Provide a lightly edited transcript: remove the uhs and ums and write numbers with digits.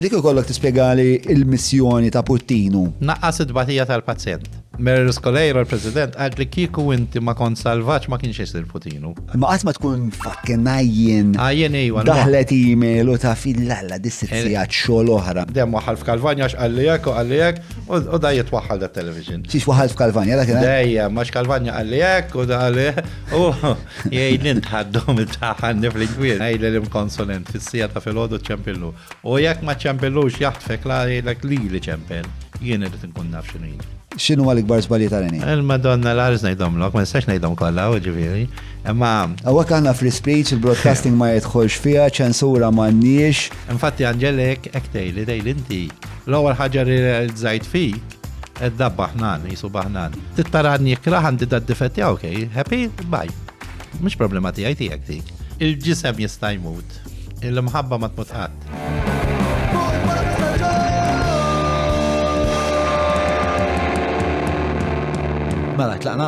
Dik ikollok tispjegali il-missjoni ta' Puttinu. Naqqas id-batija tal-pazjent. Mer Skolejro l-President għad li kiku inti ma kont salvaċ ma kienx jisir Putinu. Ma qatt ma tkun fucking għajjen. Għajjen ejwa. Daħlet email u ta' fil-lalla dis-sitzijat xogħol oħra. Dem waħal f'Kalvanja għalli jek u għalli jek u da jitwaħal da television. Xiex waħal f'Kalvanja, dak kien? Dejja, maċ Kalvanja għalli jek u da għalli u jgħidin tħaddom il-taħan nifl-gwir. Għajli l-imkonsonent fil-sija ta' fil-ħodu ċempillu. U jek ma ċempillux jaħtfek la jgħidlek li ċempel. Jien irrid nkun naf xinu jgħid. X'inhu għalik bar żbalji tal-għeni? Il-Madonna l-għarż ngħidhomlok, ma nistax ngħidhom kollha, ġifieri. Imma Għawak għanna free speech, il-broadcasting ma jidħolx fija, ċensura m'għandniex. infatti Angelek hekk tgħidli inti l-ewwel ħaġa li żajt fik id-dab baħnan, jisu baħnan. Tittarani jikraħ għandi d-difetti, okej, happy, bye. Mhux problema tiegħi tiegħek dik. Il-ġisem jista' jmut, il-mħabba ma tmut qatt. Mela, tlaqna?